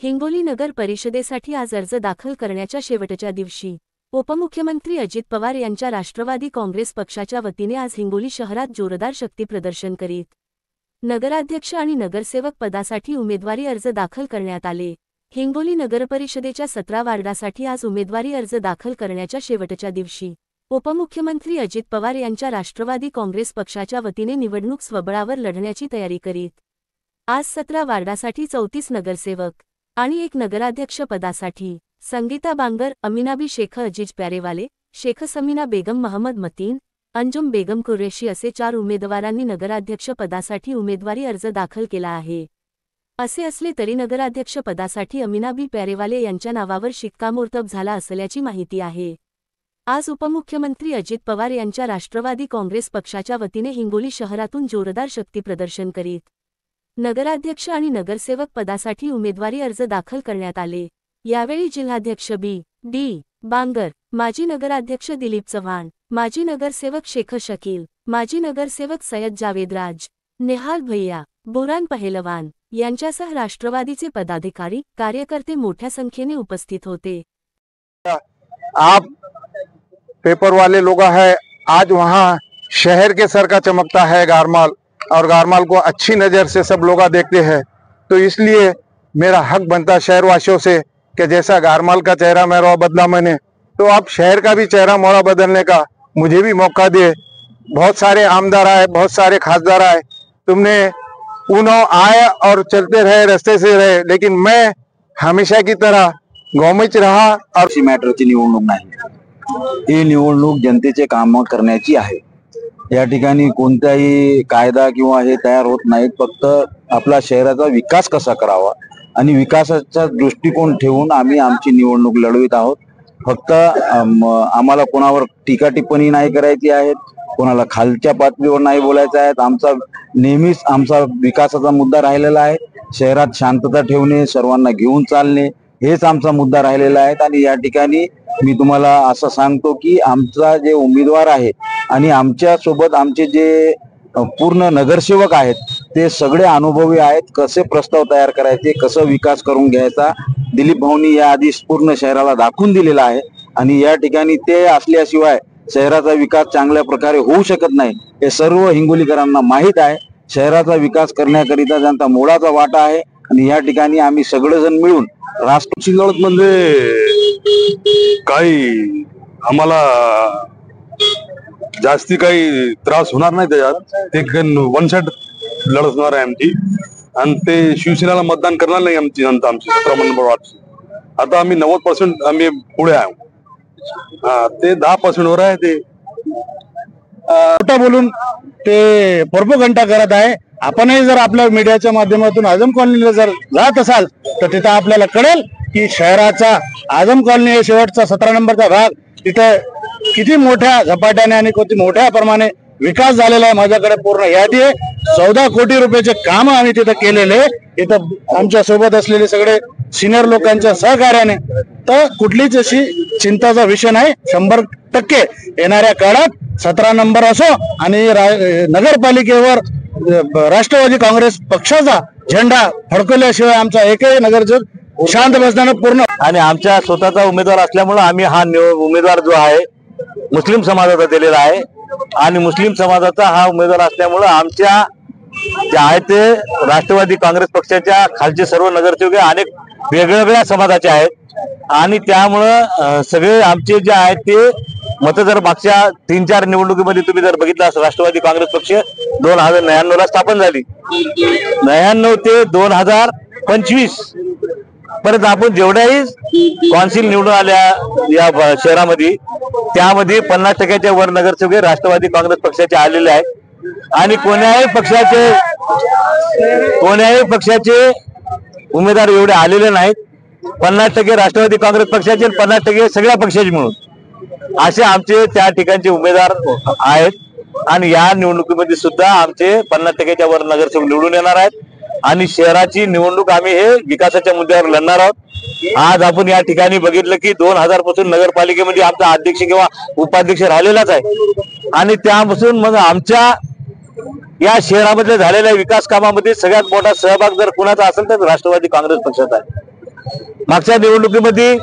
हिंगोली नगर परिषदेसाठी आज अर्ज दाखल करण्याच्या शेवटच्या दिवशी उपमुख्यमंत्री अजित पवार यांच्या राष्ट्रवादी काँग्रेस पक्षाच्या वतीने आज हिंगोली शहरात जोरदार शक्तीप्रदर्शन करीत नगराध्यक्ष आणि नगरसेवक पदासाठी उमेदवारी अर्ज दाखल करण्यात आले। हिंगोली नगरपरिषदेच्या 17 वार्डासाठी आज उमेदवारी अर्ज दाखल करण्याच्या शेवटच्या दिवशी उपमुख्यमंत्री अजित पवार यांच्या राष्ट्रवादी काँग्रेस पक्षाच्या वतीने निवडणूक स्वबळावर लढण्याची तयारी करीत आज 17 वार्डासाठी 34 नगरसेवक आणि 1 नगराध्यक्ष पदासाठी संगीता बांगर, अमीनाबी शेख, अजीज प्यारेवाले, शेख समीना बेगम, महम्मद मतीन, अंजुम बेगम कुरेशी असे 4 उमेदवारांनी नगराध्यक्ष पदासाठी उमेदवारी अर्ज दाखल केला आहे। असे असले तरी नगराध्यक्ष पदासाठी अमीनाबी प्यारेवाले यांच्या नावावर शिक्कामोर्तब झाला असल्याची माहिती आहे। आज उपमुख्यमंत्री अजित पवार यांच्या राष्ट्रवादी काँग्रेस पक्षाच्या वतीने हिंगोली शहरातून जोरदार शक्तीप्रदर्शन करीत नगराध्यक्ष आणि नगरसेवक पदासाठी उमेदवारी अर्ज दाखल करण्यात आले। यावेळी जिल्हाध्यक्ष डी बांगर, माजी नगराध्यक्ष दिलीप चव्हाण, माजी नगरसेवक शेख शकील, माजी नगरसेवक सय्यद जावेद राज, नेहाल भैया, बुरान पहलवान यांच्यासह राष्ट्रवादीचे पदाधिकारी कार्यकर्ते मोठ्या संख्येने उपस्थित होते। आप पेपर वाले लोग हैं, आज वहाँ शहर के सर का चमकता है गारमाल, और गारमाल को अच्छी नज़र से सब लोग देखते हैं, तो इसलिए मेरा हक बनता शहरवासियों से कि जैसा गारमाल का चेहरा मेरा बदला मैंने, तो आप शहर का भी चेहरा मोड़ा बदलने का मुझे भी मौका दे। बहुत सारे आमदार आए, बहुत सारे खासदार आए, तुमने उन्होंने आए और चलते रहे, रास्ते से रहे, लेकिन मैं हमेशा की तरह गाँवच रहा। और मॅटरची निवडणूक नाही, ही निवडणूक जनतेचे काम करण्याची आहे। या ठिकाणी कोणताही कायदा किंवा हे तयार होत नाहीत, फक्त आपला शहराचा विकास कसा करावा आणि विकासाचा दृष्टिकोन ठेवून आम्ही आमची निवडणूक लढवित आहोत। फक्त आम्हाला कोणावर टीका टिप्पणी नाही करायची आहे, कोणाला खालच्या पातळीवर नाही बोलायचं आहे। नेहमीच आमचा विकासाचा मुद्दा राहिलेला आहे। शहरात शांतता ठेवणे, सर्वांना घेऊन चालणे हेच आमचा मुद्दा राहिलेला आहे। आणि या ठिकाणी मी तुम्हाला असं सांगतो की आमचा जे उमेदवार आहे आणि आमच्या सोबत आमचे जे पूर्ण नगरसेवक आहेत ते सगळे अनुभवी आहेत। कसे प्रस्ताव तयार करायचे, कसं विकास करून घ्यायचा, दिलीप भाऊंनी या आधी पूर्ण शहराला दाखवून दिलेला आहे। आणि या ठिकाणी ते असल्याशिवाय शहराचा विकास चांगल्या प्रकारे होऊ शकत नाही, हे सर्व हिंगोलीकरांना माहीत आहे। शहराचा विकास करण्याकरिता त्यांचा मोलाचा वाटा आहे आणि या ठिकाणी आम्ही सगळेजण मिळून राष्ट्रीय लढत म्हणजे काही आम्हाला जास्ती काही त्रास होणार नाही त्याच्यात। ते वन साइड लढत होणार आहे आमची, आणि ते शिवसेनेला मतदान करणार नाही आमची जनता। आमची 17 नंबर वार्डची आता आम्ही 90% आम्ही पुढे आहे, ते 10% वर आहे। ते खोटा बोलून ते प्रोपगंडा करत आहे। आपणही जर आपल्या मीडियाच्या माध्यमातून आझम कॉलनीला जर जात असाल तर तिथं आपल्याला कळेल की शहराचा आझम कॉलनी हे शेवटचा 17 नंबरचा भाग, तिथं किती मोठ्या झपाट्याने आणि किती मोठ्या प्रमाणे विकास झालेला आहे। माझ्याकडे पूर्ण यादी आहे। 14 कोटी रुपयाचे काम आम्ही तिथं केलेले, इथं आमच्या सोबत असलेले सगळे सिनियर लोकांच्या सहकार्याने, तर कुठलीच अशी चिंताचा विषय नाही। 100% येणाऱ्या काळात 17 नंबर असो आणि नगरपालिकेवर राष्ट्रवादी काँग्रेस पक्षाचा झेंडा फडकवल्याशिवाय आमचा एकही नगरसेवक शांत बसण्यानं पूर्ण। आणि आमच्या स्वतःचा उमेदवार असल्यामुळे आम्ही हा उमेदवार जो आहे मुस्लिम समाजाचा दिलेला आहे, आणि मुस्लिम समाजाचा हा उमेदवार असल्यामुळे आमच्या जे आहे ते राष्ट्रवादी काँग्रेस पक्षाच्या खालचे सर्व नगरसेवक अनेक वेगवेगळ्या समाजाचे आहेत, आणि त्यामुळं सगळे आमचे जे आहेत ते मत जर मागच्या 3-4 निवडणुकीमध्ये तुम्ही जर बघितलं असं, राष्ट्रवादी काँग्रेस पक्ष 2099 ला स्थापन झाली, 99 ते 2025 परत आपण जेवढ्याही कौन्सिल निवडून आल्या या शहरामध्ये, त्यामध्ये 50% वर नगरसेवक राष्ट्रवादी काँग्रेस पक्षाचे आलेले आहेत। आणि कोण्याही पक्षाचे उमेदवार एवढे आलेले नाहीत। 50% राष्ट्रवादी काँग्रेस पक्षाचे, 50% सगळ्या पक्षाचे मिळून असे आमचे त्या ठिकाणचे उमेदवार आहेत। आणि या निवडणुकीमध्ये सुद्धा आमचे 50% वर नगरसेवक निवडून येणार आहेत, आणि शहराची निवडणूक आम्ही हे विकासाच्या मुद्द्यावर लढणार आहोत। आज आपण या ठिकाणी बघितलं की 2000 पासून नगरपालिकेमध्ये आमचा अध्यक्ष किंवा उपाध्यक्ष राहिलेलाच आहे, आणि त्यापासून मग आमच्या या शहरामध्ये झालेल्या विकास कामामध्ये सगळ्यात मोठा सहभाग जर कुणाचा असेल तर राष्ट्रवादी काँग्रेस पक्षाचा आहे। मागच्या निवडणुकीमध्ये